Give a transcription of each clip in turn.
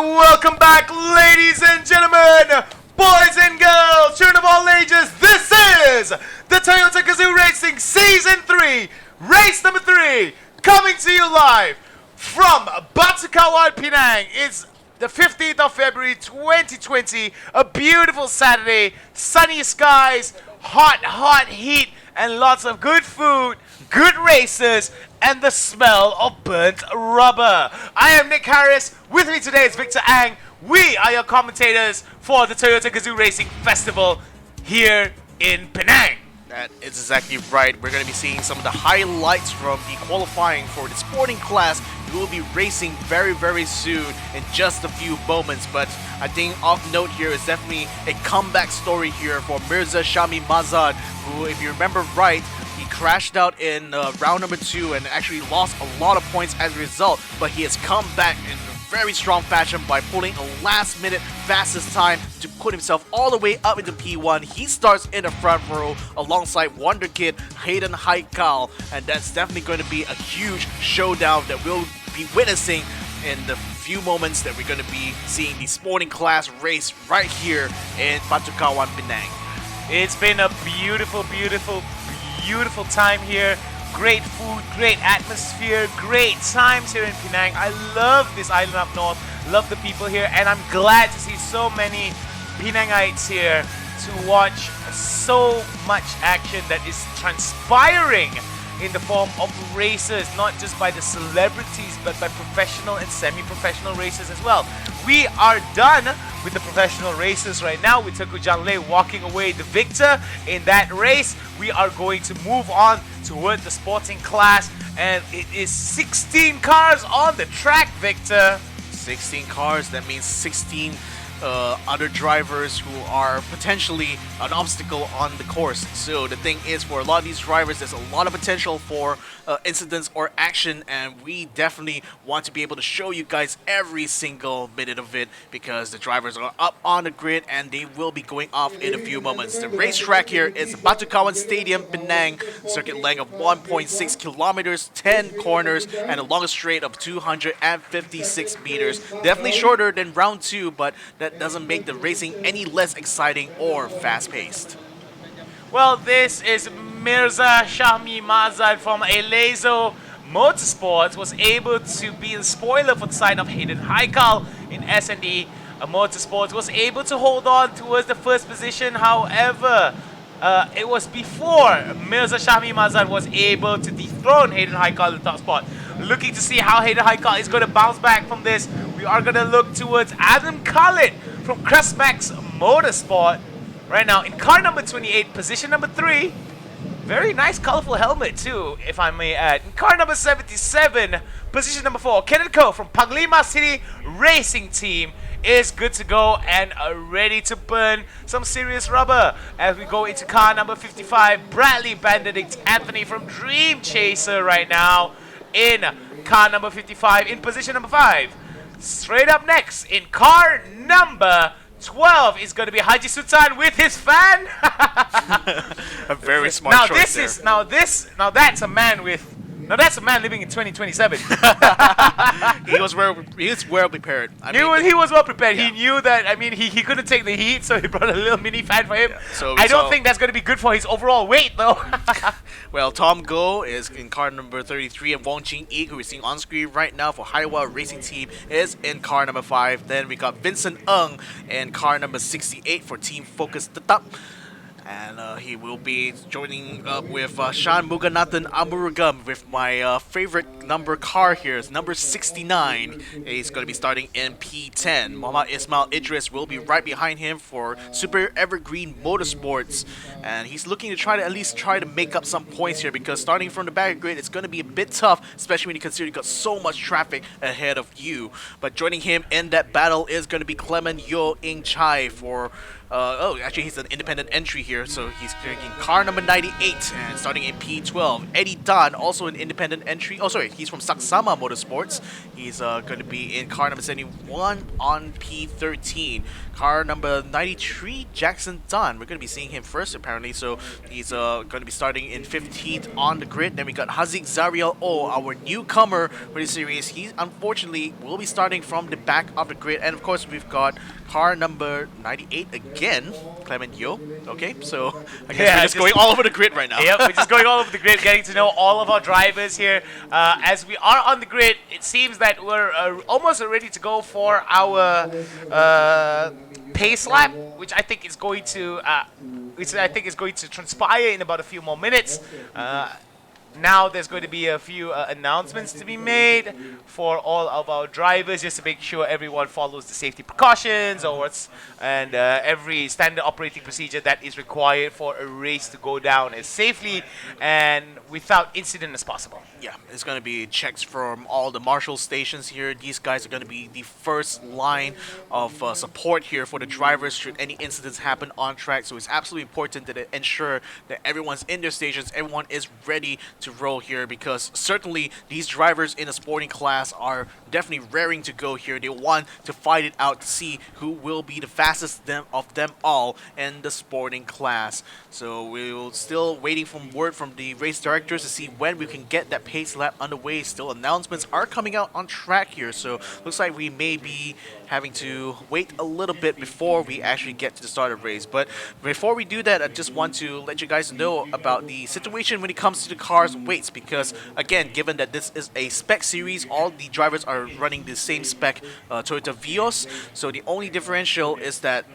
welcome back, ladies and gentlemen, boys and girls, children of all ages. This is the Toyota Gazoo Racing Season 3, race number 3, coming to you live from Batu Kawan, Penang. It's the 15th of February 2020, a beautiful Saturday, sunny skies, hot heat, and lots of good food, good races, and the smell of burnt rubber. I am Nick Harris. With me today is Victor Ang. We are your commentators for the Toyota Gazoo Racing Festival here in Penang. That is exactly right. We're going to be seeing some of the highlights from the qualifying for the sporting class. We will be racing very soon in just a few moments. But I think of note here is definitely a comeback story here for Mirza Shami Mazad, who, if you remember right, he crashed out in round number 2 and actually lost a lot of points as a result. But he has come back in very strong fashion by pulling a last-minute fastest time to put himself all the way up into P1. He starts in the front row alongside Wonder Kid, Hayden Haikal, and that's definitely going to be a huge showdown that we'll be witnessing in the few moments that we're going to be seeing the sporting class race right here in Batu Kawan, Penang. It's been a beautiful time here. Great food, great atmosphere, great times here in Penang. I love this island up north, love the people here, and I'm glad to see so many Penangites here to watch so much action that is transpiring in the form of races, not just by the celebrities, but by professional and semi-professional races as well. We are done with the professional races right now, with Teguh Janleh walking away the victor in that race. We are going to move on toward the sporting class, and it is 16 cars on the track, Victor. 16 cars, that means 16 other drivers who are potentially an obstacle on the course. So the thing is, for a lot of these drivers, there's a lot of potential for incidents or action, and we definitely want to be able to show you guys every single minute of it, because the drivers are up on the grid and they will be going off in a few moments. The racetrack here is Batu Kawan Stadium, Penang, circuit length of 1.6 kilometers, 10 corners, and a longest straight of 256 meters. Definitely shorter than round 2, but that doesn't make the racing any less exciting or fast-paced. Well, this is Mirza Shami Mazad from Elezo Motorsports, was able to be the spoiler for the side of Hayden Haikal in S&D Motorsports, was able to hold on towards the first position. However, it was before Mirza Shami Mazad was able to dethrone Hayden Haikal in the top spot. Looking to see how Hayden Haikal is going to bounce back from this. We are going to look towards Adam Khalid from Crestmax Motorsport right now in car number 28, position number 3. Very nice colorful helmet too, if I may add. In car number 77, position number 4, Kenneth Ko from Panglima City Racing Team is good to go and ready to burn some serious rubber. As we go into car number 55, Bradley Benedict Anthony from Dream Chaser right now in car number 55 in position number 5. Straight up next, in car number 12 is going to be Haji Sultan with his fan. A very smart choice there. Now that's a man living in 2027. He was well prepared. He was well prepared. Yeah. He knew that, I mean, he couldn't take the heat, so he brought a little mini fan for him. Yeah. So I don't think that's going to be good for his overall weight, though. Well, Tom Goh is in car number 33, and Wong Ching Ik, who is seen on screen right now for Haiwa Racing Team, is in car number 5. Then we got Vincent Ng in car number 68 for Team Focus Tetap. And he will be joining up with Shan Muganathan Amurugam with my favorite number car here. It's number 69. He's going to be starting in P10. Muhammad Ismail Idris will be right behind him for Super Evergreen Motorsports. And he's looking to at least try to make up some points here, because starting from the back grid, it's going to be a bit tough, especially when you consider you've got so much traffic ahead of you. But joining him in that battle is going to be Clement Yo Ing Chai for Oh, actually, he's an independent entry here, so he's drinking car number 98 and starting in P12. Eddie Dunn, also an independent entry. Oh, sorry, he's from Saksama Motorsports. He's going to be in car number 71 on P13. Car number 93, Jackson Dunn. We're going to be seeing him first, apparently, so he's going to be starting in 15th on the grid. Then we got Hazik Zariel O, our newcomer for the series. He, unfortunately, will be starting from the back of the grid. And, of course, we've got car number 98 again, Clement Yo. Okay, so I guess we're just going all over the grid right now. Yep, we're just going all over the grid, getting to know all of our drivers here. As we are on the grid, it seems that we're almost ready to go for our pace lap, which I think is going to transpire in about a few more minutes. Now there's going to be a few announcements to be made for all of our drivers, just to make sure everyone follows the safety precautions and every standard operating procedure that is required for a race to go down as safely and without incident as possible. Yeah, it's going to be checks from all the marshal stations here. These guys are going to be the first line of support here for the drivers should any incidents happen on track. So it's absolutely important that they ensure that everyone's in their stations, everyone is ready to roll here, because certainly these drivers in the sporting class are definitely raring to go here. They want to fight it out to see who will be the fastest of them all in the sporting class. So we're still waiting for word from the race directors to see when we can get that pace lap underway. Still, announcements are coming out on track here, so looks like we may be having to wait a little bit before we actually get to the start of the race. But before we do that, I just want to let you guys know about the situation when it comes to the cars weights, because again, given that this is a spec series, all the drivers are running the same spec Toyota Vios, so the only differential is that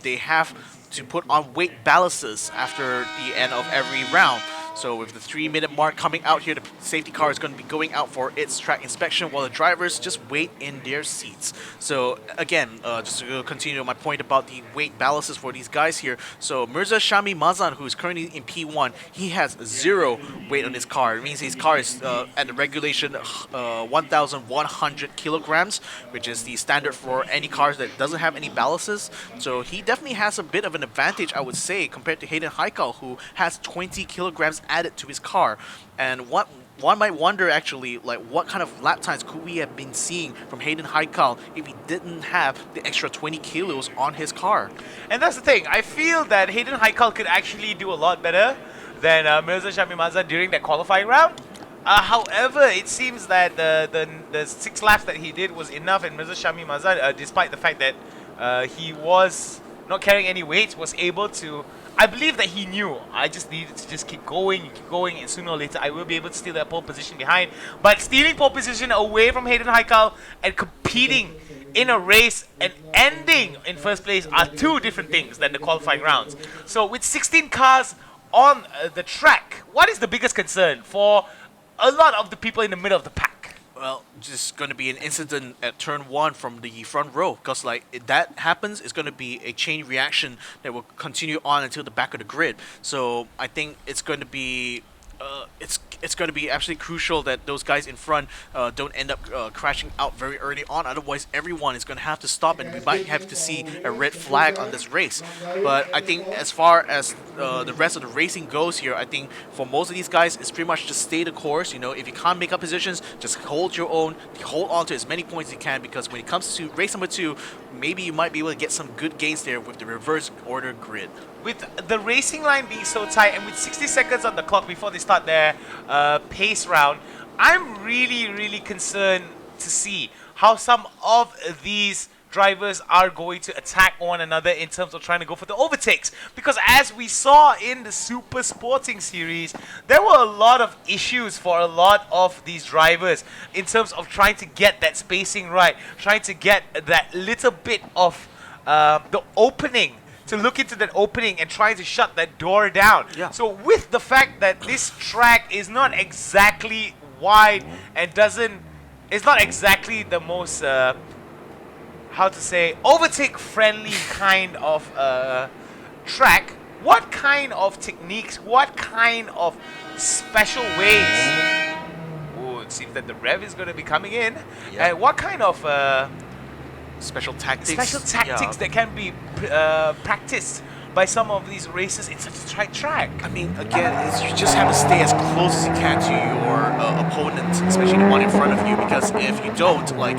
they have to put on weight balances after the end of every round. So with the 3-minute mark coming out here, the safety car is going to be going out for its track inspection while the drivers just wait in their seats. So again, just to continue my point about the weight balances for these guys here. So Mirza Shami Mazan, who is currently in P1, he has 0 weight on his car. It means his car is at the regulation 1,100 kilograms, which is the standard for any cars that doesn't have any balances. So he definitely has a bit of an advantage, I would say, compared to Hayden Haikal, who has 20 kilograms added to his car. And what one might wonder, actually, like, what kind of lap times could we have been seeing from Hayden Haikal if he didn't have the extra 20 kilos on his car? And that's the thing. I feel that Hayden Haikal could actually do a lot better than Mirza Shami Mazan during that qualifying round. However, it seems that the 6 laps that he did was enough, and Mirza Shami Mazan, despite the fact that he was not carrying any weight, was able to... I believe that he knew I just needed to just keep going, and sooner or later I will be able to steal that pole position behind. But stealing pole position away from Hayden Haikal and competing in a race and ending in first place are two different things than the qualifying rounds. So with 16 cars on the track, what is the biggest concern for a lot of the people in the middle of the pack? Well, just going to be an incident at turn 1 from the front row, because like if that happens, it's going to be a chain reaction that will continue on until the back of the grid. So I think it's going to be it's going to be absolutely crucial that those guys in front don't end up crashing out very early on. Otherwise, everyone is going to have to stop, and we might have to see a red flag on this race. But I think as far as the rest of the racing goes here, I think for most of these guys, it's pretty much just stay the course. You know, if you can't make up positions, just hold your own, hold on to as many points as you can, because when it comes to race number 2, maybe you might be able to get some good gains there with the reverse order grid. With the racing line being so tight and with 60 seconds on the clock before they start their pace round, I'm really concerned to see how some of these drivers are going to attack one another in terms of trying to go for the overtakes. Because as we saw in the Super Sporting Series, there were a lot of issues for a lot of these drivers in terms of trying to get that spacing right, trying to get that little bit of the opening, to look into that opening and try to shut that door down. Yeah. So with the fact that this track is not exactly wide and it's not exactly the most, how to say, overtake friendly kind of track, what kind of techniques, what kind of special ways, it seems that the rev is going to be coming in, yeah. and what kind of special tactics. Special tactics that can be practiced by some of these racers in such a tight track. I mean, again, you just have to stay as close as you can to your opponent, especially the one in front of you, because if you don't, like,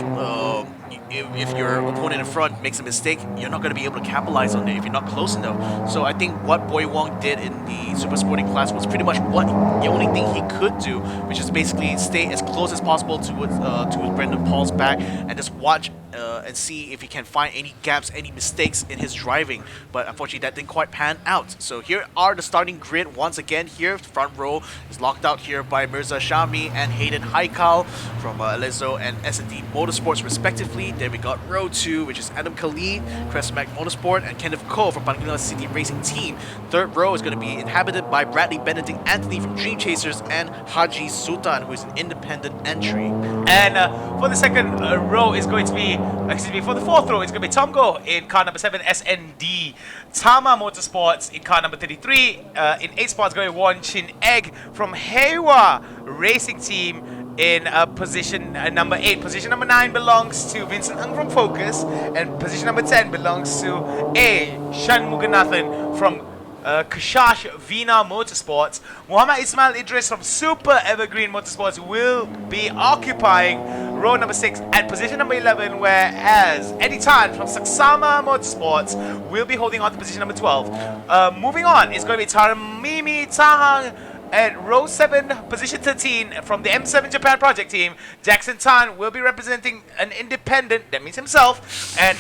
if your opponent in front makes a mistake, you're not going to be able to capitalize on it if you're not close enough. So I think what Boy Wong did in the Super Sporting class was pretty much the only thing he could do, which is basically stay as close as possible to Brendan Paul's back and just watch and see if he can find any gaps, any mistakes in his driving. But unfortunately, that didn't quite pan out. So here are the starting grid once again. Here, front row is locked out here by Mirza Shami and Hayden Haikal from Alezo and S&D Motorsports respectively. Then we got row 2, which is Adam Khalid, Crestmac Motorsport, and Kenneth Ko from Pangilinan City Racing Team. Third row is going to be inhabited by Bradley Benedict Anthony from Dream Chasers and Haji Sultan, who is an independent entry. And for the second row is going to be, for the fourth row, it's going to be Tom Go in car number 7, SND. Tama Motorsports in car number 33. In 8 spots, going to be Won Chin Egg from Heiwa Racing Team in position number 8. Position number 9 belongs to Vincent Ng from Focus, and position number 10 belongs to Shan Muganathan from Kashash Vina Motorsports. Muhammad Ismail Idris from Super Evergreen Motorsports will be occupying row number 6 at position number 11, whereas Eddie Tan from Saksama Motorsports will be holding on to position number 12. Moving on, it's going to be Taramimi Tahang at row 7, position 13 from the M7 Japan project team. Jackson Tan will be representing an independent, that means himself, at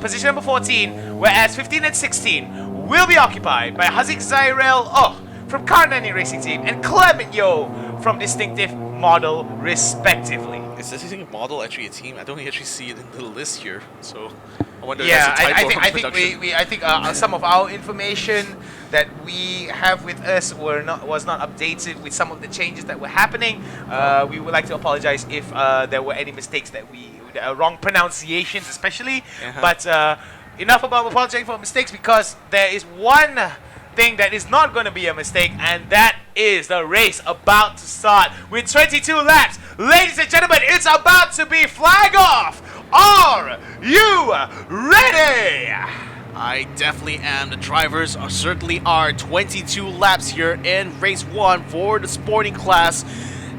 position number 14, whereas 15 and 16 will be occupied by Hazik Zairel from Karnani Racing Team and Clement Yo from Distinctive Model respectively. Is Distinctive Model actually a team? I don't actually see it in the list here, so I wonder yeah, if that's a typo I from production. I think some of our information that we have with us was not updated with some of the changes that were happening. We would like to apologize if there were any mistakes that wrong pronunciations especially. But enough about apologizing for mistakes, because there is one thing that is not going to be a mistake, and that is the race about to start with 22 laps. Ladies and gentlemen, it's about to be flag off. Are you ready? I definitely am. The drivers certainly are. 22 laps here in race 1 for the sporting class.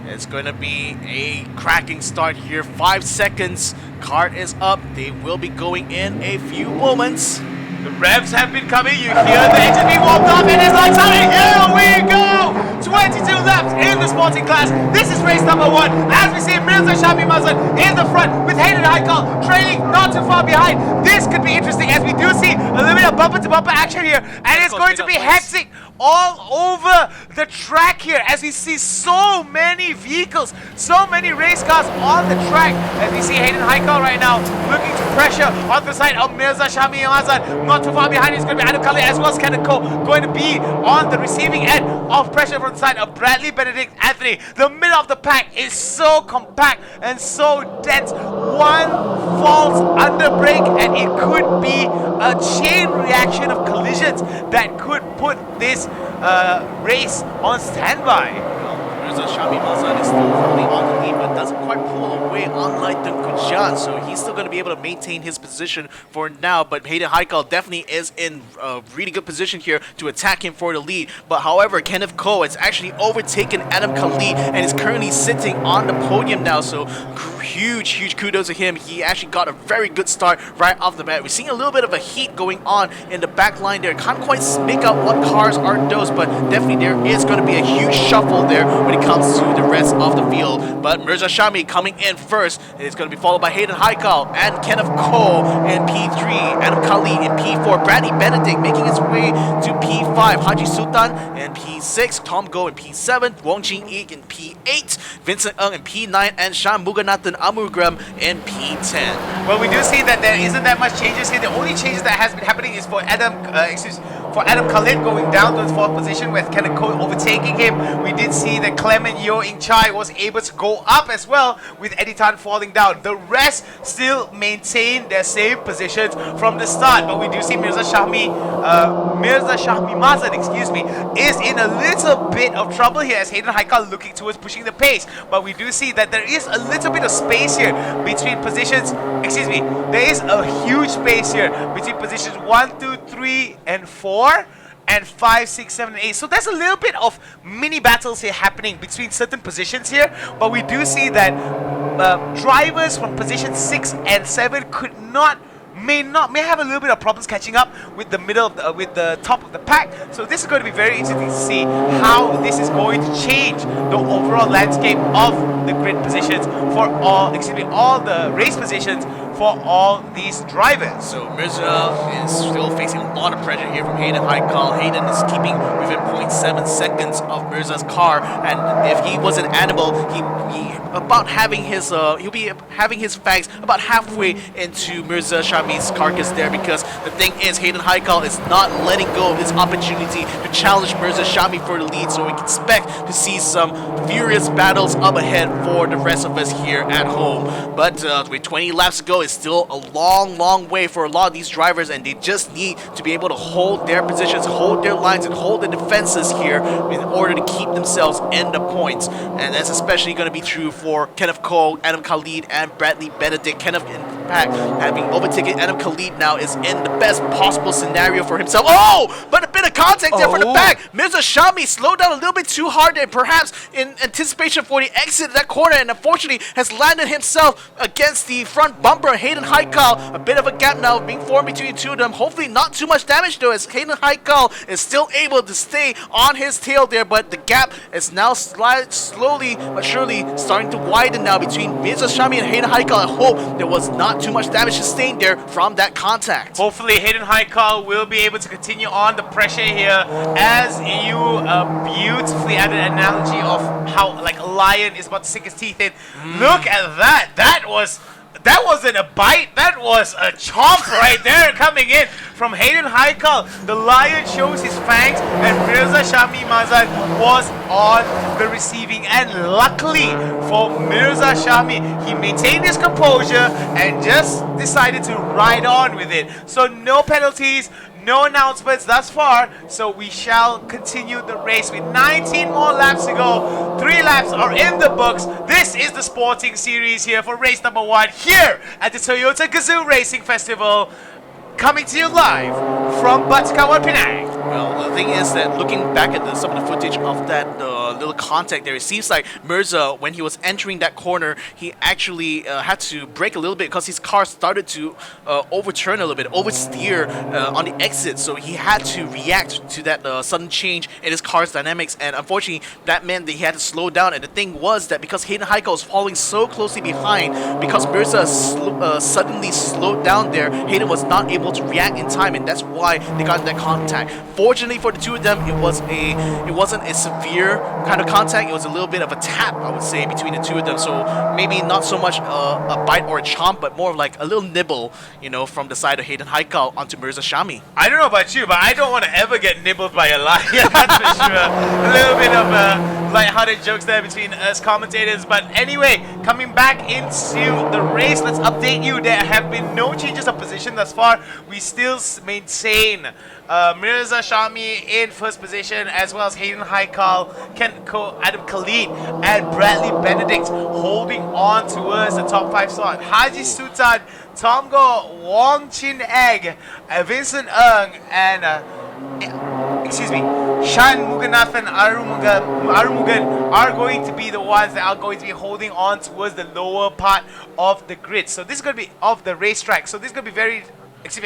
It's going to be a cracking start here. 5 seconds. Cart is up. They will be going in a few moments. The revs have been coming. You hear the engine being warmed up, and it's lights out, and here we go! 22 laps in the sporting class. This is race number 1. As we see Mirza Shami Mazan in the front with Hayden Haikal trailing not too far behind. This could be interesting, as we do see a little bit of bumper-to-bumper action here, and it's going to be hectic all over the track here, as we see so many vehicles, so many race cars on the track. As we see Hayden Haikal right now looking to pressure on the side of Mirza Shami Mazan. Not too far behind is going to be Adam Khalid, as well as Kenneth Ko, going to be on the receiving end of pressure from the side of Bradley Benedict Anthony. The middle of the pack is so compact and so dense. One false underbrake and it could be a chain reaction of collisions that could put this race on standby. Shami Mazan is still firmly on the lead, but doesn't quite pull away, unlike Dunkujan, so he's still going to be able to maintain his position for now. But Hayden Haikal definitely is in a really good position here to attack him for the lead. But however, Kenneth Ko has actually overtaken Adam Khalid and is currently sitting on the podium now, so huge kudos to him. He actually got a very good start right off the bat. We're seeing a little bit of a heat going on in the back line there. Can't quite make out what cars are those, but definitely there is going to be a huge shuffle there when it comes to the rest of the field. But Mirza Shami coming in first. It's going to be followed by Hayden Haikal and Kenneth Ko in P3, Adam Khalid in P4, Bradley Benedict making his way to P5, Haji Sultan in P6, Tom Go in P7, Wong Jing Ik in P8, Vincent Ng in P9, and Shan Muganathan Amugram in P10. Well, we do see that there isn't that much changes here. The only changes that has been happening is for for Adam Khalid going down to the 4th position with Kenneth Cole overtaking him. We did see that Clement Yo In Chai was able to go up as well, with Eddie Tan falling down. The rest still maintain their same positions from the start, but we do see Mirza Shahmi Mazad, excuse me, is in a little bit of trouble here as Hayden Haikal looking towards pushing the pace. But we do see that there is a little bit of space here between positions, excuse me, there is a huge space here between positions 1, 2, 3, and 4. And 5, 6, 7, 8. So there's a little bit of mini battles here happening between certain positions here. But we do see that drivers from position 6 and 7 may have a little bit of problems catching up with the middle of the, with the top of the pack. So this is going to be very interesting to see how this is going to change the overall landscape of the grid positions for all, all the race positions for all these drivers. So Mirza is still facing a lot of pressure here from Hayden Haikal. Hayden is keeping within 0.7 seconds of Mirza's car, and if he was an animal, he'll be having his fangs about halfway into Mirza Shami's carcass there, because the thing is, Hayden Haikal is not letting go of his opportunity to challenge Mirza Shami for the lead, so we can expect to see some furious battles up ahead for the rest of us here at home. But with 20 laps to go, it's still a long way for a lot of these drivers, and they just need to be able to hold their positions, hold their lines, and hold the defenses here in order to keep themselves in the points. And that's especially going to be true for Kenneth Cole, Adam Khalid, and Bradley Benedict. Kenneth, in fact, having overtaken Adam Khalid now, is in the best possible scenario for himself. Oh, but a bit of contact there from the back. Mirza Shami slowed down a little bit too hard there, perhaps in anticipation for the exit of that corner, and unfortunately has landed himself against the front bumper. Hayden Haikal, a bit of a gap now being formed between the two of them. Hopefully not too much damage though, as Hayden Haikal is still able to stay on his tail there, but the gap is now slowly but surely starting to widen now between Mirza Shami and Hayden Haikal. I hope there was not too much damage sustained there from that contact. Hopefully Hayden Haikal will be able to continue on the pressure here, as you beautifully added an analogy of how like a lion is about to sink his teeth in. Look at that. That wasn't a bite, that was a chomp right there coming in from Hayden Haikal. The lion shows his fangs, and Mirza Shami Mazad was on the receiving end. Luckily for Mirza Shami, he maintained his composure and just decided to ride on with it. So no penalties, no announcements thus far, so we shall continue the race with 19 more laps to go. 3 laps are in the books. This is the Sporting Series here for race number 1 here at the Toyota Gazoo Racing Festival, coming to you live from Batu Kawan, Penang. Well, the thing is that looking back at some of the footage of that little contact there, it seems like Mirza, when he was entering that corner, he actually had to brake a little bit because his car started to overturn a little bit, oversteer on the exit. So he had to react to that sudden change in his car's dynamics, and unfortunately that meant that he had to slow down. And the thing was that because Hayden Haikal was following so closely behind, because Mirza suddenly slowed down there, Hayden was not able to react in time, and that's why they got that contact. Fortunately for the two of them, it wasn't a severe kind of contact. It was a little bit of a tap, I would say, between the two of them. So maybe not so much a bite or a chomp, but more of like a little nibble, you know, from the side of Hayden Haikal onto Mirza Shami. I don't know about you, but I don't want to ever get nibbled by a lion, that's for sure. A little bit of lighthearted jokes there between us commentators. But anyway, coming back into the race, let's update you. There have been no changes of position thus far. We still maintain Mirza Shami in first position, as well as Hayden Haikal, Adam Khalid, and Bradley Benedict holding on towards the top 5 slot. Haji Sultan, Tomgo, Wong Chin Egg, Vincent Ng, and Shan Muganathan Arumugan are going to be the ones that are going to be holding on towards the lower part of the grid. So this is going to be of the racetrack. So this is going to be very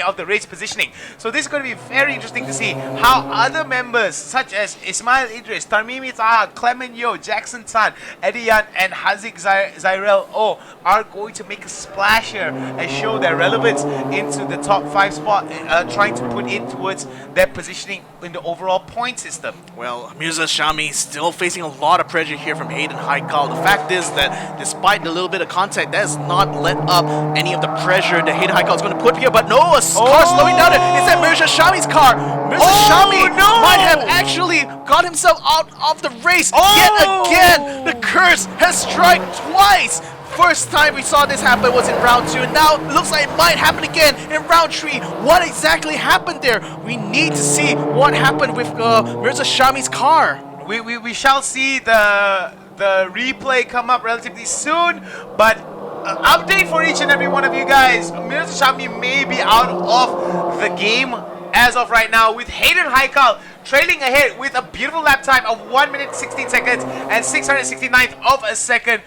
of the race positioning. So this is going to be very interesting to see how other members such as Ismail Idris, Tarmimi Taha, Clement Yo, Jackson Tan, Eddie Yan, and Haziq Zyrel O are going to make a splash here and show their relevance into the top 5 spot, trying to put in towards their positioning in the overall point system. Well, Mirza Shami still facing a lot of pressure here from Hayden Haikal. The fact is that despite the little bit of contact, that has not let up any of the pressure that Hayden Haikal is going to put here. But no, Oh, a car slowing down. Is that Mirza Shami's car? Mirza Shami might have actually got himself out of the race yet again. The curse has struck twice. First time we saw this happen was in round 2, and now it looks like it might happen again in round 3. What exactly happened there? We need to see what happened with Mirza Shami's car. We shall see the replay come up relatively soon, but update for each and every one of you guys. Mirza Shami may be out of the game as of right now, with Hayden Haikal trailing ahead with a beautiful lap time of 1 minute 16 seconds and 669th of a second.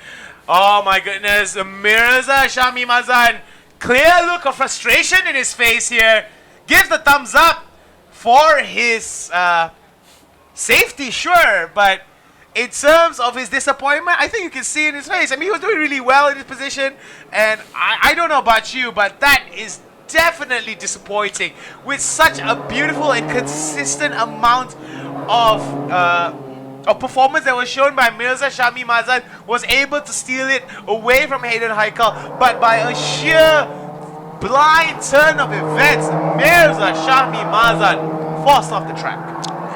Oh my goodness, Mirza Shami Mazan, clear look of frustration in his face here. Gives the thumbs up for his safety, sure, but in terms of his disappointment, I think you can see in his face. I mean, he was doing really well in his position, and I don't know about you, but that is definitely disappointing. With such a beautiful and consistent amount of performance that was shown by Mirza Shami Mazan, was able to steal it away from Hayden Haikal, but by a sheer blind turn of events, Mirza Shami Mazan forced off the track.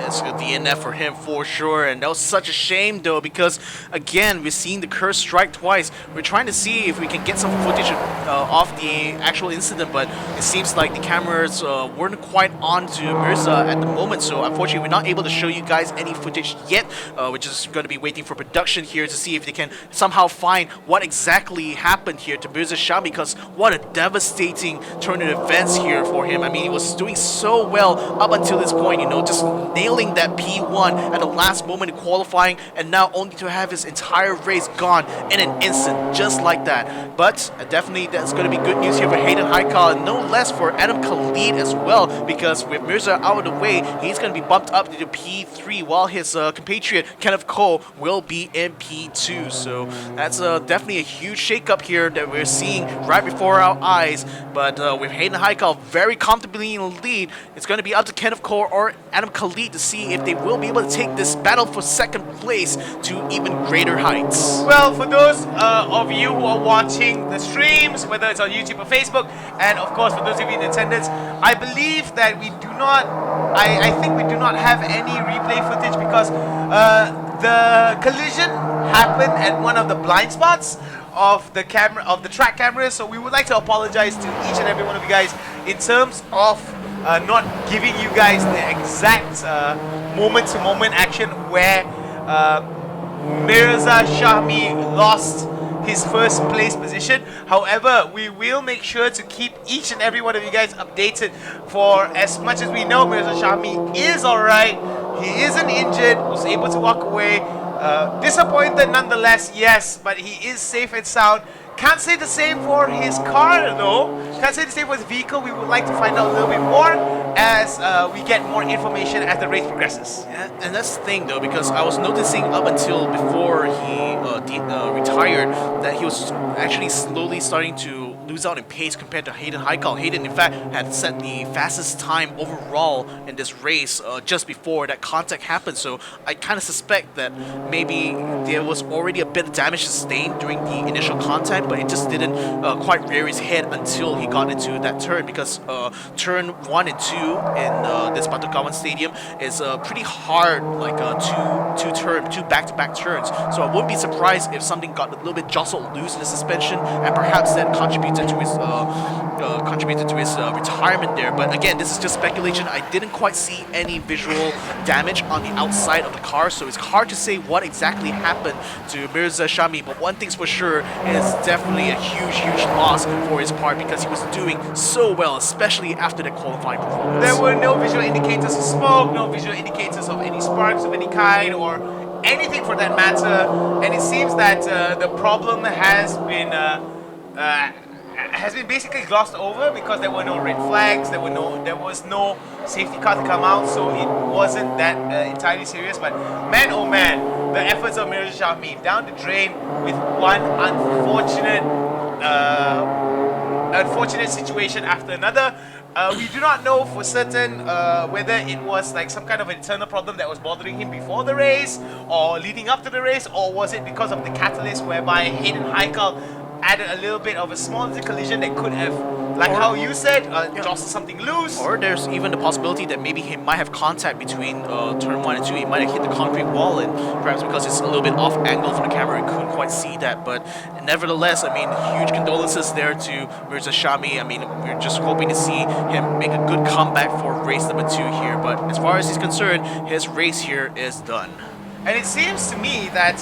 It's a DNF for him for sure, and that was such a shame though, because again we're seeing the curse strike twice. We're trying to see if we can get some footage of the actual incident, but it seems like the cameras weren't quite on to Mirza at the moment, so unfortunately we're not able to show you guys any footage yet. We're just going to be waiting for production here to see if they can somehow find what exactly happened here to Mirza Shami, because what a devastating turn of events here for him. I mean, he was doing so well up until this point, you know, just nailing that P1 at the last moment in qualifying, and now only to have his entire race gone in an instant, just like that. But definitely that's going to be good news here for Hayden Haikal, and no less for Adam Khalid as well, because with Mirza out of the way, he's going to be bumped up to P3, while his compatriot Kenneth Cole will be in P2. So that's definitely a huge shakeup here that we're seeing right before our eyes. But with Hayden Haikal very comfortably in the lead, it's going to be up to Kenneth Cole or Adam Khalid to see if they will be able to take this battle for second place to even greater heights. Well, for those of you who are watching the streams, whether it's on YouTube or Facebook, and of course for those of you in attendance, I believe that we do not, I think we do not have any replay footage, because the collision happened at one of the blind spots of the camera, of the track cameras, so we would like to apologize to each and every one of you guys in terms of not giving you guys the exact moment-to-moment action where Mirza Shami lost his first place position. However, we will make sure to keep each and every one of you guys updated, for as much as we know Mirza Shami is alright, he isn't injured, was able to walk away. Disappointed nonetheless, yes, but he is safe and sound. Can't say the same for his car though. Can't say the same for his vehicle. We would like to find out a little bit more as we get more information as the race progresses. And that's the thing though, because I was noticing up until before he retired that he was actually slowly starting to lose out in pace compared to Hayden Haikal. Hayden, in fact, had set the fastest time overall in this race just before that contact happened. So I kind of suspect that maybe there was already a bit of damage sustained during the initial contact, but it just didn't quite rear his head until he got into that turn, because turn 1 and 2 in this Batu Kawan stadium is pretty hard, like two back-to-back turns. So I wouldn't be surprised if something got a little bit jostled loose in the suspension, and perhaps that contributed to his retirement there. But again, this is just speculation. I didn't quite see any visual damage on the outside of the car, so it's hard to say what exactly happened to Mirza Shami. But one thing's for sure, it is definitely a huge loss for his part, because he was doing so well, especially after the qualifying performance. There were no visual indicators of smoke, no visual indicators of any sparks of any kind, or anything for that matter, and it seems that the problem has been basically glossed over, because there were no red flags, there was no safety car to come out, so it wasn't that entirely serious. But man, oh man, the efforts of Mirza Shami down the drain with one unfortunate situation after another. We do not know for certain whether it was like some kind of internal problem that was bothering him before the race or leading up to the race, or was it because of the catalyst whereby Hayden Haikal added a little bit of a small little collision that could have, like how you said, jostled something loose. Or there's even the possibility that maybe he might have contact between turn 1 and 2. He might have hit the concrete wall, and perhaps because it's a little bit off angle from the camera, he couldn't quite see that. But nevertheless, I mean, huge condolences there to Mirza Shami. I mean, we're just hoping to see him make a good comeback for race number 2 here. But as far as he's concerned, his race here is done. And it seems to me that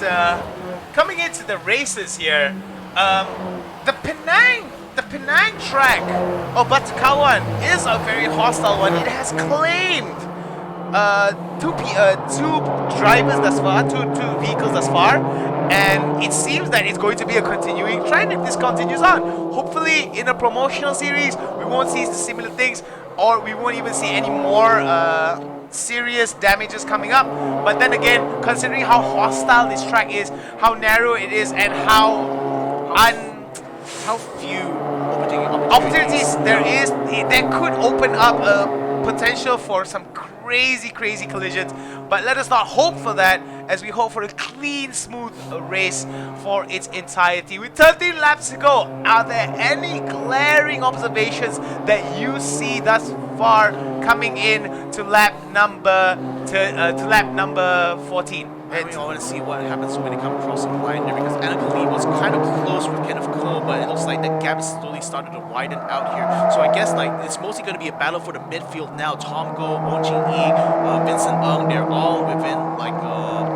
coming into the races here, the Penang track of Batu Kawan is a very hostile one. It has claimed two drivers thus far, two vehicles thus far, and it seems that it's going to be a continuing trend if this continues on. Hopefully, in a promotional series, we won't see similar things, or we won't even see any more serious damages coming up. But then again, considering how hostile this track is, how narrow it is, and how few opportunities there could open up a potential for some crazy collisions, but let us not hope for that, as we hope for a clean, smooth race for its entirety. With 13 laps to go, are there any glaring observations that you see thus far coming in to lap number 14? I want to see what happens when they come across the line there, because Anna Khalid was kind of close with Kenneth Cole, but it looks like the gap is slowly started to widen out here. So I guess like it's mostly going to be a battle for the midfield now. Tom Go, Wong Jing Yi, Vincent Ng, they're all within like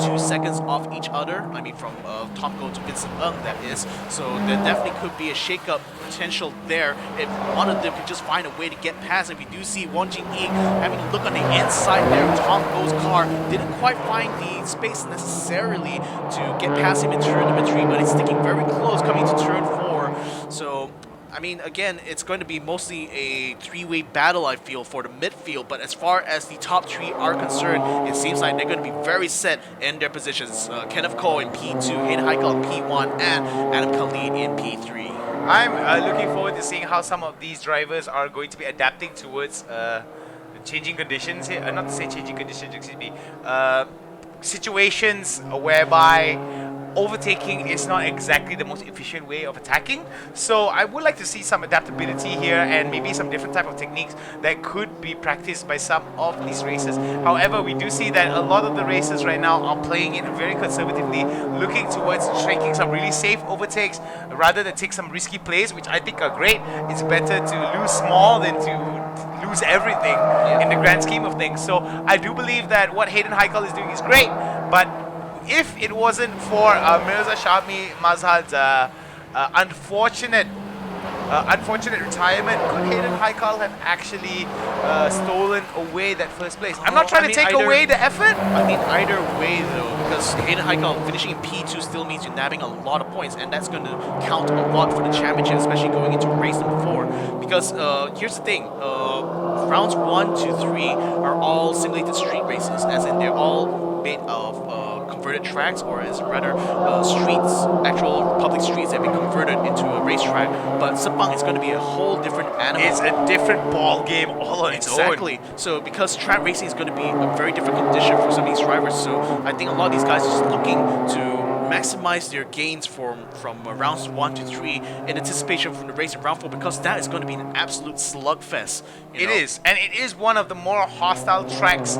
2 seconds off each other. I mean, from Tom Go to Vincent Ng, that is. So there definitely could be a shake-up potential there if one of them could just find a way to get past. If we do see Wong Jing Yi having a look on the inside there of Tom Go's car, didn't quite find the space necessarily to get past him in turn number 3, but it's sticking very close coming to turn 4. So I mean, again, it's going to be mostly a 3-way battle, I feel, for the midfield. But as far as the top 3 are concerned, it seems like they're going to be very set in their positions. Kenneth Cole in P2, Hayden Heikel in P1, and Adam Khalid in P3. I'm looking forward to seeing how some of these drivers are going to be adapting towards changing conditions here. Not to say changing conditions, excuse me. Situations whereby overtaking is not exactly the most efficient way of attacking. So I would like to see some adaptability here and maybe some different type of techniques that could be practiced by some of these races. However, we do see that a lot of the races right now are playing it very conservatively, looking towards taking some really safe overtakes rather than take some risky plays, which I think are great. It's better to lose small than to lose everything in the grand scheme of things. So I do believe that what Hayden Heikel is doing is great, but if it wasn't for Mirza Shami Mazhad's unfortunate retirement, could Hayden Heikel have actually stolen away that first place? I'm not trying to take away the effort. I mean, either way though, because Hayden Heikel finishing in P2 still means you're nabbing a lot of points, and that's going to count a lot for the championship, especially going into race number 4. Because here's the thing, rounds 1, 2, 3 are all simulated street races, as in they're all made of converted tracks, or as rather streets, actual public streets that have been converted into a racetrack. But Sepang is going to be a whole different animal. It's a different ball game all on its own. Exactly. So because track racing is going to be a very different condition for some of these drivers, so I think a lot of these guys are just looking to maximize their gains from rounds 1 to 3 in anticipation from the race in round 4, because that is going to be an absolute slugfest. It is, and it is one of the more hostile tracks.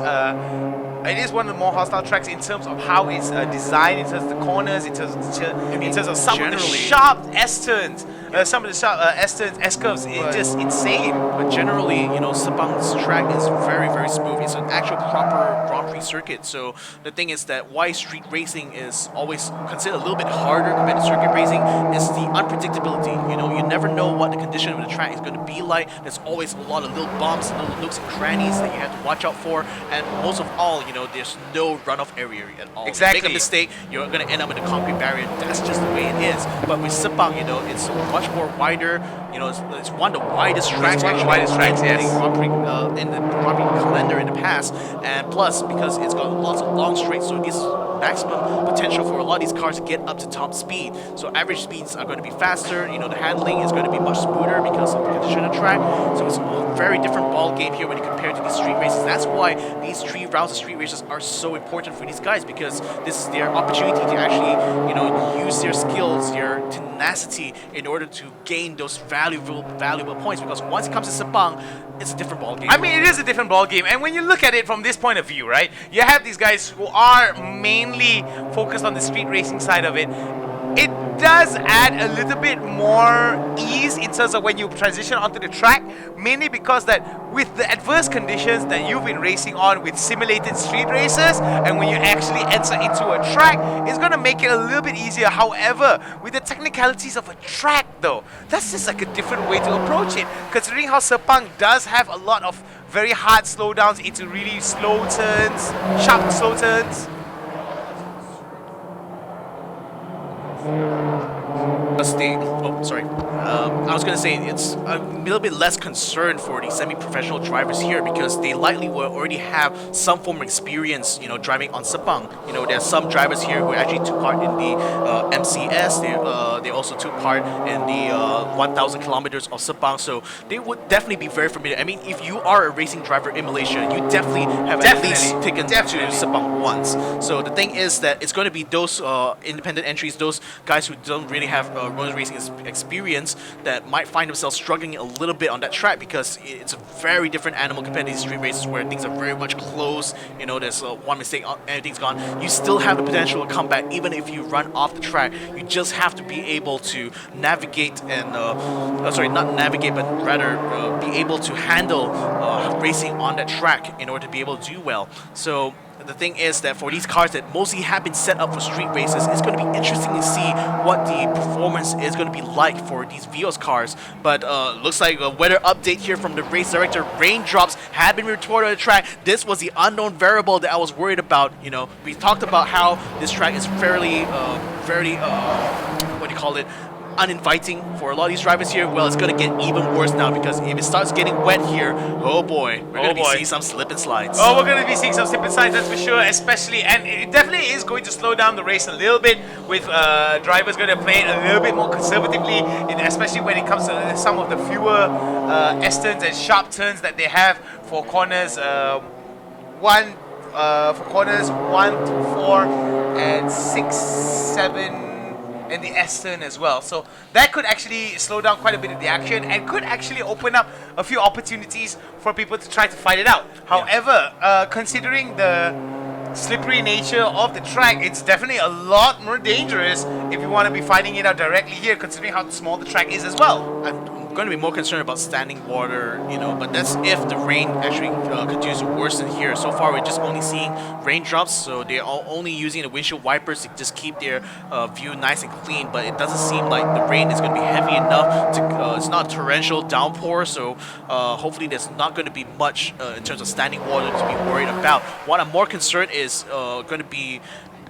It is one of the more hostile tracks in terms of how it's designed, in terms of the corners, in terms of some of the sharp S-turns, some of the sharp S-turns, S-curves. It's just insane. But generally, you know, Sepang's track is very, very smooth. It's an actual proper Grand Prix circuit. So the thing is that why street racing is always considered a little bit harder compared to circuit racing is the unpredictability. You know, you never know what the condition of the track is going to be like. There's always a lot of little bumps, little nooks and crannies that you have to watch out for. And most of all, you know, there's no runoff area at all. Exactly. If you make a mistake, you're going to end up in a concrete barrier. That's just the way it is. But with Sepang, you know, it's much more wider. You know, it's one of the widest tracks. One of the widest tracks, yes. In the Grand Prix calendar in the past. And plus, because it's got lots of long straights, so it gives maximum potential for a lot of these cars to get up to top speed. So average speeds are going to be faster. You know, the handling is going to be much smoother because of the condition of the track. So it's a very different ball game here when you compare to these street races. That's why these 3 rounds of street races are so important for these guys, because this is their opportunity to actually, you know, use their skills, their tenacity tenacity in order to gain those valuable points. Because once it comes to Sepang, it's a different ballgame. I mean, it is a different ballgame, and when you look at it from this point of view, right? You have these guys who are mainly focused on the street racing side of it. It does add a little bit more ease in terms of when you transition onto the track, mainly because that with the adverse conditions that you've been racing on with simulated street races, and when you actually enter into a track, it's going to make it a little bit easier. However, with the technicalities of a track though, that's just like a different way to approach it, considering how Sepang does have a lot of very hard slowdowns into really slow turns, sharp slow turns. I was gonna say it's a little bit less concern for the semi-professional drivers here because they likely will already have some form of experience, driving on Sepang. There are some drivers here who actually took part in the MCS. They also took part in the 1,000 kilometers of Sepang, so they would definitely be very familiar. I mean, if you are a racing driver in Malaysia, you definitely have at least taken to Sepang once. So the thing is that it's going to be those independent entries, those guys who don't really have road racing experience that might find themselves struggling a little bit on that track because it's a very different animal compared to these street races where things are very much close. There's one mistake, everything's gone. You still have the potential to come back even if you run off the track. You just have to be able to navigate and not navigate, but rather be able to handle racing on that track in order to be able to do well. So the thing is that for these cars that mostly have been set up for street races, it's going to be interesting to see what the performance is going to be like for these Vios cars. But looks like a weather update here from the race director. Raindrops have been reported on the track. This was the unknown variable that I was worried about. We talked about how this track is fairly, what do you call it? Uninviting for a lot of these drivers here. Well, it's going to get even worse now because if it starts getting wet here, oh boy, we're going to be seeing some slip and slides. Oh, we're going to be seeing some slip and slides, that's for sure, especially, and it definitely is going to slow down the race a little bit with drivers going to play it a little bit more conservatively, especially when it comes to some of the fewer S-turns and sharp turns that they have for corners 1 to 4 and 6, 7, and the S-turn as well. So that could actually slow down quite a bit of the action and could actually open up a few opportunities for people to try to fight it out. However, considering the slippery nature of the track, it's definitely a lot more dangerous if you want to be fighting it out directly here, considering how small the track is as well. I'm going to be more concerned about standing water, but that's if the rain actually continues to worsen here. So far, we're just only seeing raindrops, so they're only using the windshield wipers to just keep their view nice and clean, but it doesn't seem like the rain is going to be heavy enough to, it's not a torrential downpour, so hopefully there's not going to be much in terms of standing water to be worried about. What I'm more concerned is going to be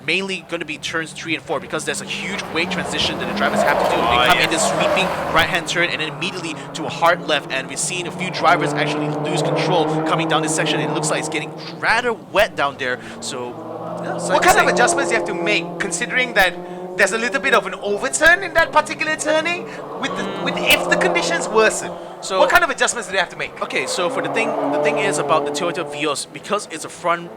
mainly going to be turns 3 and 4 because there's a huge weight transition that the drivers have to do. They come in this sweeping right-hand turn and then immediately to a hard left, and we've seen a few drivers actually lose control coming down this section. It looks like it's getting rather wet down there. So, what kind of adjustments you have to make, considering that there's a little bit of an overturn in that particular turning with if the conditions worsen? So what kind of adjustments do they have to make? Okay, so for the thing is about the Toyota Vios, because it's a front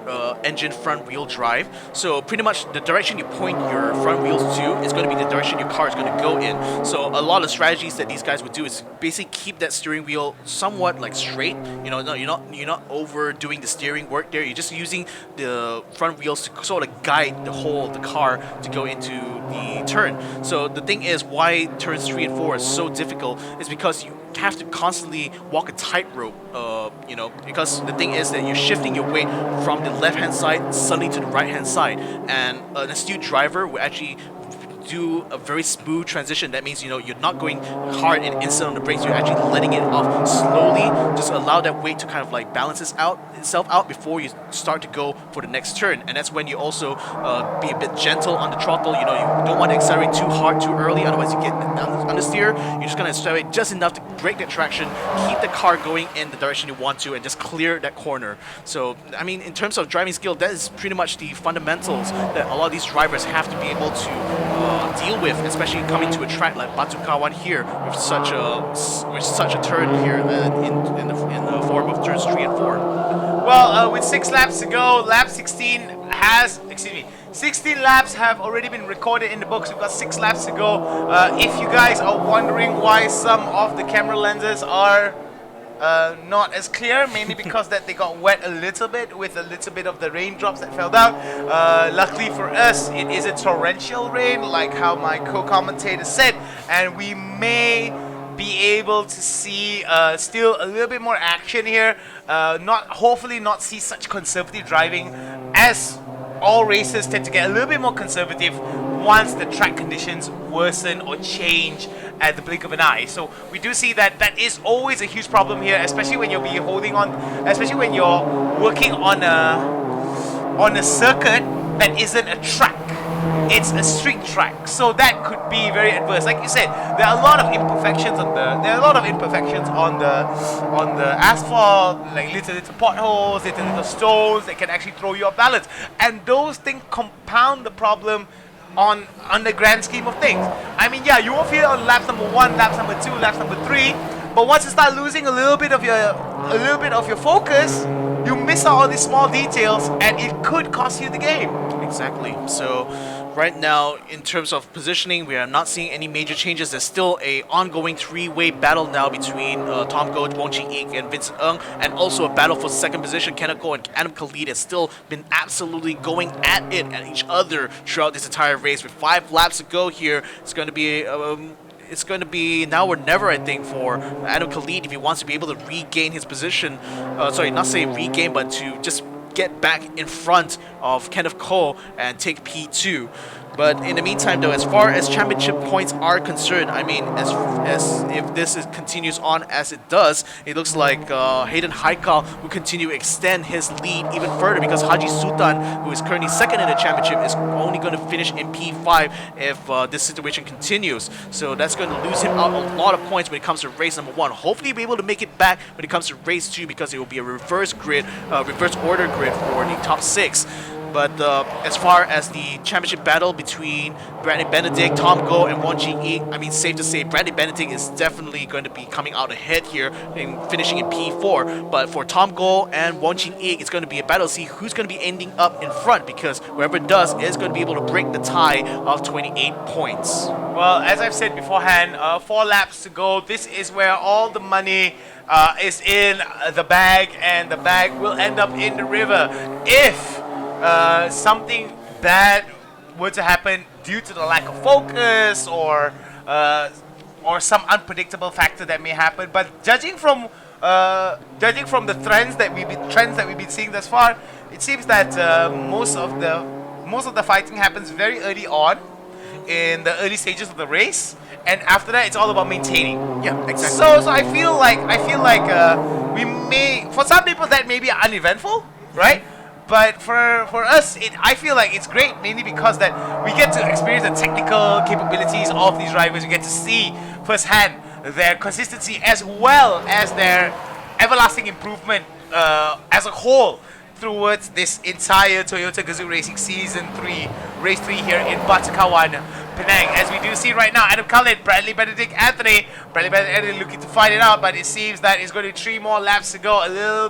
engine front wheel drive, so pretty much the direction you point your front wheels to is going to be the direction your car is going to go in. So a lot of strategies that these guys would do is basically keep that steering wheel somewhat like straight. No, you're not overdoing the steering work there. You're just using the front wheels to sort of guide the whole of the car to go into the turn. So the thing is why turns 3 and 4 is so difficult is because you have to constantly walk a tightrope, because the thing is that you're shifting your weight from the left-hand side suddenly to the right-hand side, and an astute driver will actually do a very smooth transition. That means you're not going hard and instant on the brakes. You're actually letting it off slowly. Just allow that weight to kind of like balance itself out before you start to go for the next turn. And that's when you also be a bit gentle on the throttle. You don't want to accelerate too hard too early, otherwise you get understeer. You're just gonna accelerate just enough to break that traction, keep the car going in the direction you want to, and just clear that corner. So I mean, in terms of driving skill, that is pretty much the fundamentals that a lot of these drivers have to be able to deal with, especially coming to a track like Batu Kawan here with such a turn here in the form of turns 3 and 4. Well, with 6 laps to go, lap 16 has, 16 laps have already been recorded in the books. We've got 6 laps to go. If you guys are wondering why some of the camera lenses are not as clear, mainly because that they got wet a little bit with a little bit of the raindrops that fell down. Luckily for us, it is a torrential rain, like how my co-commentator said, and we may be able to see still a little bit more action here. Hopefully not see such conservative driving, as all races tend to get a little bit more conservative once the track conditions worsen or change at the blink of an eye. So we do see that that is always a huge problem here, especially when you'll be holding on, especially when you're working on a circuit that isn't a track. It's a street track, so that could be very adverse. Like you said, there are a lot of imperfections on the asphalt, like little potholes, little stones that can actually throw you off balance, and those things compound the problem on the grand scheme of things. I mean, yeah, you will feel on laps number 1, laps number 2, laps number 3, but once you start losing a little bit of your focus, you miss out on these small details, and it could cost you the game. Exactly. So right now, in terms of positioning, we are not seeing any major changes. There's still a ongoing 3-way battle now between Tom Goh, Wong Jing-ik, and Vincent Ng, and also a battle for second position. Kenneth Ko and Adam Khalid has still been absolutely going at it at each other throughout this entire race. With 5 laps to go here, it's going to be now or never, I think, for Adam Khalid if he wants to be able to regain his position. Sorry, not say regain, but to just get back in front of Kenneth Ko and take P2. But in the meantime, though, as far as championship points are concerned, I mean, as if this continues on as it does, it looks like Hayden Haikal will continue to extend his lead even further, because Haji Sultan, who is currently second in the championship, is only going to finish in P5 if this situation continues. So that's going to lose him out a lot of points when it comes to race number 1. Hopefully, he'll be able to make it back when it comes to race 2, because it will be a reverse order grid for the top 6. But as far as the championship battle between Bradley Benedict, Tom Goh, and Wong Jing-ik, I mean, safe to say Bradley Benedict is definitely going to be coming out ahead here and finishing in P4. But for Tom Goh and Wong Jing-ik, it's going to be a battle to see who's going to be ending up in front, because whoever it does is going to be able to break the tie of 28 points. Well, as I've said beforehand, 4 laps to go. This is where all the money is in the bag, and the bag will end up in the river. If something bad were to happen due to the lack of focus or some unpredictable factor that may happen, but judging from the trends that we've been seeing thus far, it seems that most of the fighting happens very early on in the early stages of the race, and after that it's all about maintaining. Yeah, exactly. So I feel like we may, for some people that may be uneventful, right? But for us, I feel like it's great, mainly because that we get to experience the technical capabilities of these drivers. We get to see firsthand their consistency as well as their everlasting improvement as a whole towards this entire Toyota Gazoo Racing Season 3, Race 3 here in Batu Kawan, Penang. As we do see right now, Adam Khalid, Bradley Benedict, Anthony. Bradley Benedict looking to fight it out, but it seems that it's going to be 3 more laps to go. A little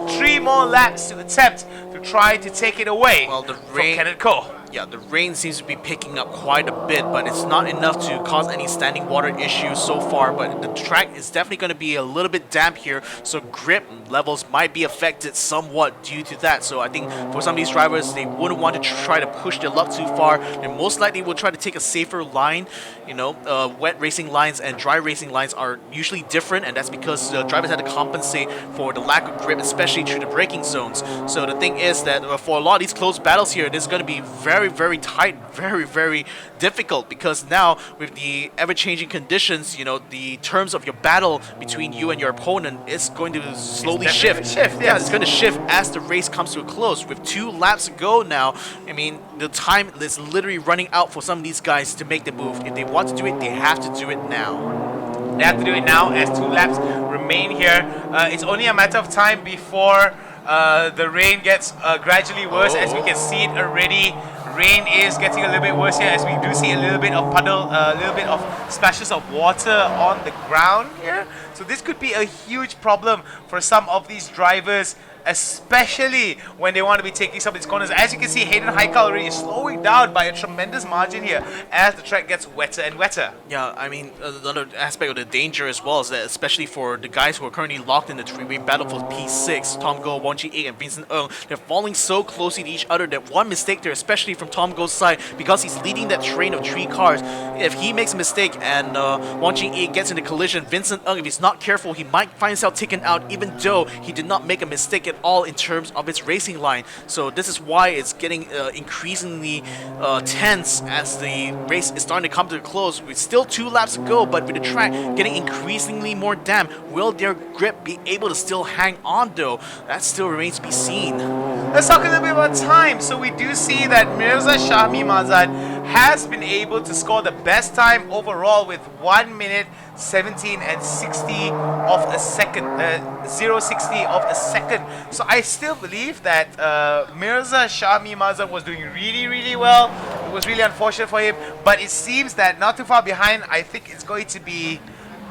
3 more laps to attempt to try to take it away from Kenneth Ko. Yeah, the rain seems to be picking up quite a bit, but it's not enough to cause any standing water issues so far. But the track is definitely going to be a little bit damp here, so grip levels might be affected somewhat due to that. So I think for some of these drivers, they wouldn't want to try to push their luck too far. They most likely will try to take a safer line. You know, wet racing lines and dry racing lines are usually different, and that's because drivers had to compensate for the lack of grip, especially through the braking zones. So the thing is that for a lot of these close battles here, this is going to be very tight, very difficult, because now with the ever-changing conditions, you know, the terms of your battle between you and your opponent is going to slowly shift. Yeah, it's going to shift as the race comes to a close. With 2 laps to go now, I mean, the time is literally running out for some of these guys to make the move. If they want to do it, they have to do it now. They have to do it now as 2 laps remain here. It's only a matter of time before the rain gets gradually worse, as we can see it already. Rain is getting a little bit worse here, as we do see a little bit of puddle, a little bit of splashes of water on the ground here. So this could be a huge problem for some of these drivers especially when they want to be taking some of these corners. As you can see, Hayden Haikal already is slowing down by a tremendous margin here as the track gets wetter and wetter. Yeah, I mean, another aspect of the danger as well is that, especially for the guys who are currently locked in the three-way battle for P6, Tom Go, Wang Jing, and Vincent Ng, they're falling so closely to each other that one mistake there, especially from Tom Go's side, because he's leading that train of 3 cars, if he makes a mistake and Wang Jing gets into collision, Vincent Ng, if he's not careful, he might find himself taken out, even though he did not make a mistake at all in terms of its racing line. So this is why it's getting increasingly tense as the race is starting to come to a close. With still 2 laps to go, but with the track getting increasingly more damp, will their grip be able to still hang on though? That still remains to be seen. Let's talk a little bit about time. So we do see that Mirza Shahmi Mazad has been able to score the best time overall with 1 minute 17 and 60 of a second, 0.60 of a second. So I still believe that Mirza Shahmi Mazad was doing really well. It was really unfortunate for him, but it seems that not too far behind, I think it's going to be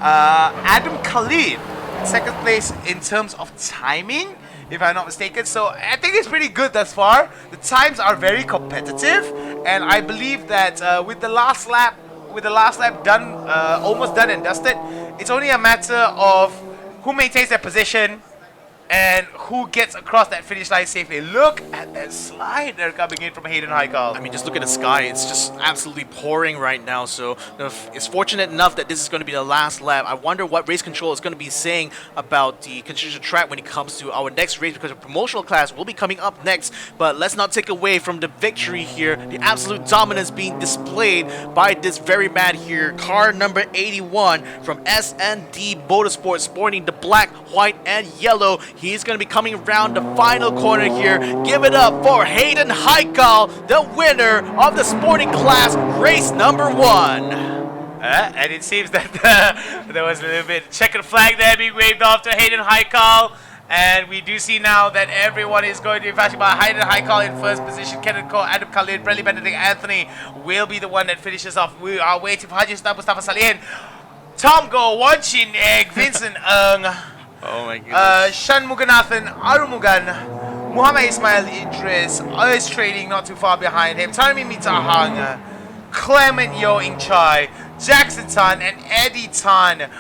Adam Khalid, second place in terms of timing, if I'm not mistaken. So I think it's pretty good thus far. The times are very competitive, and I believe that with the last lap done, almost done and dusted, it's only a matter of who maintains their position and who gets across that finish line safely. Look at that slide they're coming in from Hayden Haikal. I mean, just look at the sky. It's just absolutely pouring right now. So it's fortunate enough that this is going to be the last lap. I wonder what race control is going to be saying about the condition track when it comes to our next race, because the promotional class will be coming up next. But let's not take away from the victory here. The absolute dominance being displayed by this very man here. Car number 81 from S&D Motorsports, sporting the black, white, and yellow. He's going to be coming around the final corner here. Give it up for Hayden Haikal, the winner of the sporting class race number 1. And it seems that there was a little bit checkered flag there being waved off to Hayden Haikal. And we do see now that everyone is going to be flashing by. Hayden Haikal in first position. Kenneth Cole, Adam Khalid, Bradley Benedict Anthony will be the one that finishes off. We are waiting for Haji Sultan Mustafa Salihin, Tom Go, Wan Chin Egg, Vincent Ng, Oh my goodness. Shan Muganathan, Arumugan, Muhammad Ismail Idris is trailing not too far behind him. Tarmi Mitahang, Clement Yo Ing Chai, Jackson Tan, and Eddie Tan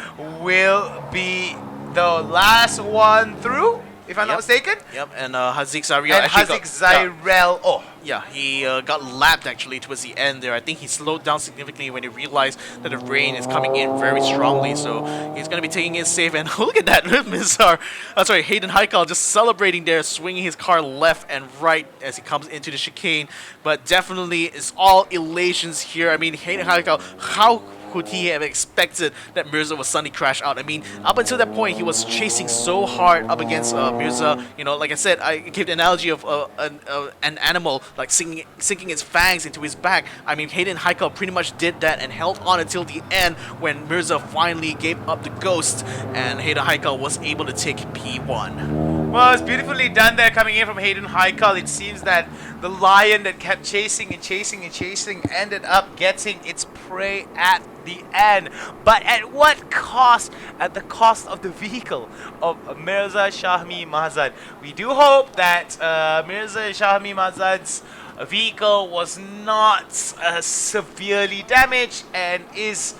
will be the last one through, if I'm not mistaken. Yep, and Hazik Zariel. And Hazik Zyrel. Oh. Yeah, he got lapped actually towards the end there. I think he slowed down significantly when he realized that the rain is coming in very strongly. So he's going to be taking it safe. And look at that, Hayden Haikal just celebrating there, swinging his car left and right as he comes into the chicane. But definitely it's all elations here. I mean, Hayden Haikal, how could he have expected that Mirza would suddenly crash out? I mean, up until that point, he was chasing so hard up against Mirza. You know, like I said, I gave the analogy of an animal like sinking its fangs into his back. I mean, Hayden Haikal pretty much did that and held on until the end when Mirza finally gave up the ghost, and Hayden Haikal was able to take P1. Well, it's beautifully done there coming in from Hayden Haikal. It seems that the lion that kept chasing and chasing and chasing ended up getting its prey at the end. But at what cost? At the cost of the vehicle of Mirza Shahmi Mazad. We do hope that Mirza Shahmi Mazad's vehicle was not severely damaged and is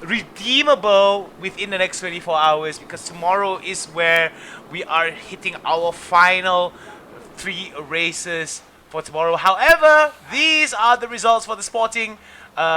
redeemable within the next 24 hours, because tomorrow is where we are hitting our final 3 races for tomorrow. However, these are the results for the sporting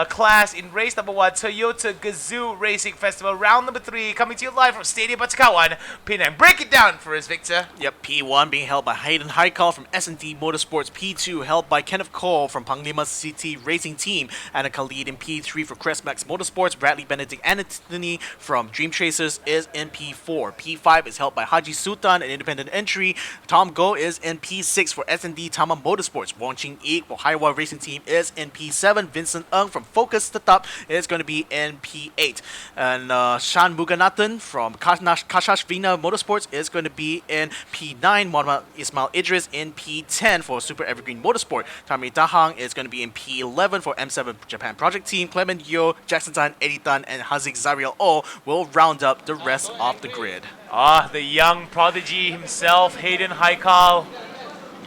class in race number 1, Toyota Gazoo Racing Festival, round number 3, coming to you live from Stadium Batu Kawan, Penang. Break it down for us, Victor. Yep, P1 being held by Hayden Haikal from S&D Motorsports. P2 held by Kenneth Cole from Panglima City Racing Team. And a Khalid in P3 for Crestmax Motorsports. Bradley Benedict Anthony from Dream Chasers is in P4. P5 is held by Haji Sultan, an independent entry. Tom Go is in P6 for S&D Tama Motorsports. Wang Ching Ik for Haiwa Racing Team is in P7. Vincent Ng from Focus the Top is going to be in P8. And Shan Muganathan from Kashashvina Motorsports is going to be in P9. Muhammad Ismail Idris in P10 for Super Evergreen Motorsport. Tami Dahang is going to be in P11 for M7 Japan Project Team. Clement Yo, Jackson Tan, Eddie Tan, and Hazik Zariel O will round up the rest of the grid. Ah, the young prodigy himself, Hayden Haikal.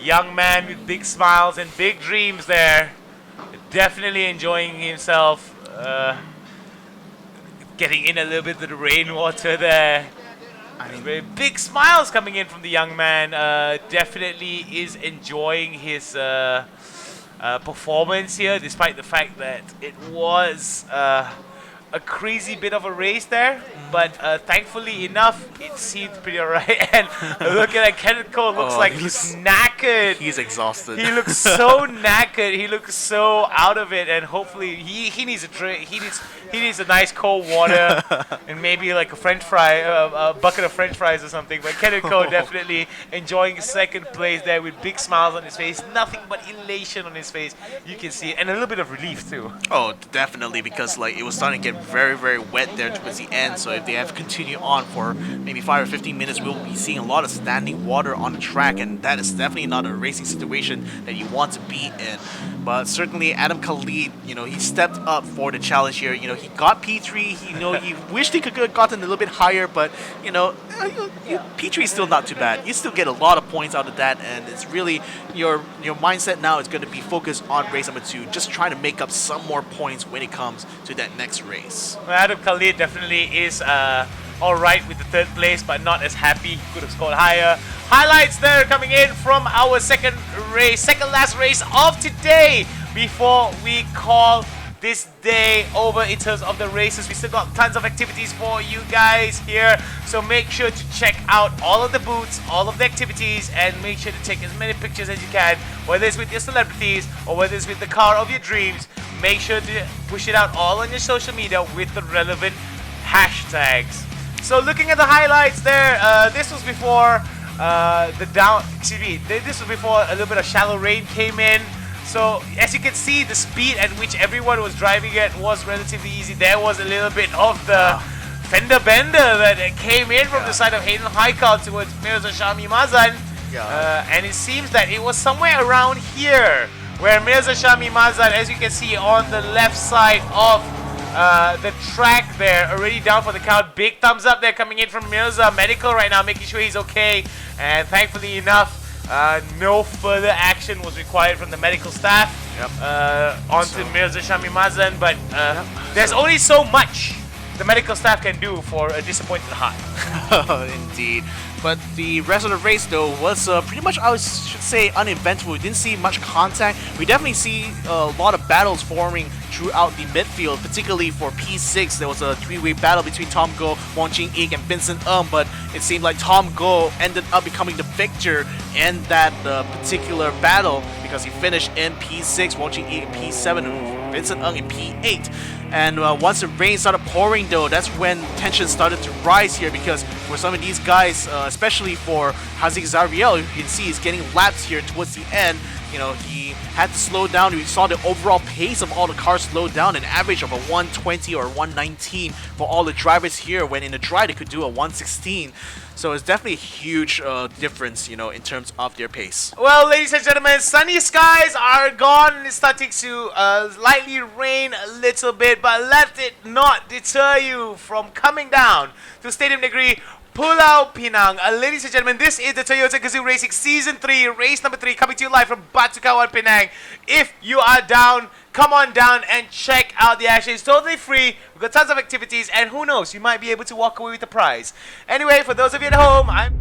Young man with big smiles and big dreams there. Definitely enjoying himself. Getting in a little bit of the rainwater there. Very big smiles coming in from the young man. Definitely is enjoying his performance here, despite the fact that it was a crazy bit of a race there. But thankfully enough, it seemed pretty alright. And look at that, Kenneth Cole looks like he's knackered. He's exhausted. He looks so knackered. He looks so out of it. And hopefully he needs a drink. He needs a nice cold water and maybe like a French fry, a bucket of French fries or something. But Kenneth Cole definitely enjoying second place there with big smiles on his face, nothing but elation on his face. You can see it, and a little bit of relief too. Oh, definitely, because like it was starting to get very, very wet there towards the end. So if they have to continue on for maybe 5 or 15 minutes, we'll be seeing a lot of standing water on the track, and that is definitely not a racing situation that you want to be in. But certainly Adam Khalid, he stepped up for the challenge here. He got P3. He wished he could have gotten a little bit higher, but P3 is still not too bad. You still get a lot of points out of that, and it's really your mindset now is going to be focused on race number 2, just trying to make up some more points when it comes to that next race. Well, Adam Khalid definitely is alright with the third place, but not as happy. He could have scored higher. Highlights there coming in from our second last race of today before we call this day over in terms of the races. We still got tons of activities for you guys here, so make sure to check out all of the booths, all of the activities, and make sure to take as many pictures as you can, whether it's with your celebrities or whether it's with the car of your dreams. Make sure to push it out all on your social media with the relevant hashtags. So looking at the highlights there, this was before this was before a little bit of shallow rain came in. So as you can see, the speed at which everyone was driving at was relatively easy. There was a little bit of the fender bender that came in from the side of Hayden Haikal towards Mirza Shami Mazan. And it seems that it was somewhere around here where Mirza Shami Mazan, as you can see on the left side of the track there, already down for the count. Big thumbs up there coming in from Mirza. Medical right now, making sure he's okay. And thankfully enough, no further action was required from the medical staff onto Mirza Shami Mazan, but there's only so much the medical staff can do for a disappointed heart. Indeed. But the rest of the race, though, was pretty much, I should say, uneventful. We didn't see much contact. We definitely see a lot of battles forming throughout the midfield, particularly for P6. There was a 3-way battle between Tom Go, Wang Jing-ik, and Vincent but it seemed like Tom Go ended up becoming the victor in that particular battle because he finished in P6, Wang Jing-ik in P7, and Vincent in P8. And once the rain started pouring, though, that's when tension started to rise here, because for some of these guys, especially for Haziq Zariel, you can see he's getting lapped here towards the end. He had to slow down. We saw the overall pace of all the cars slow down, an average of a 120 or 119 for all the drivers here, when in the dry they could do a 116. So it's definitely a huge difference, in terms of their pace. Well, ladies and gentlemen, sunny skies are gone. It's starting to lightly rain a little bit, but let it not deter you from coming down to Stadium Negeri Pulau Pinang. Ladies and gentlemen, this is the Toyota Gazoo Racing Season 3, race number 3, coming to you live from Batu Kawan, Penang. If you are down, come on down and check out the action. It's totally free. We've got tons of activities, and who knows, you might be able to walk away with a prize. Anyway, for those of you at home, I'm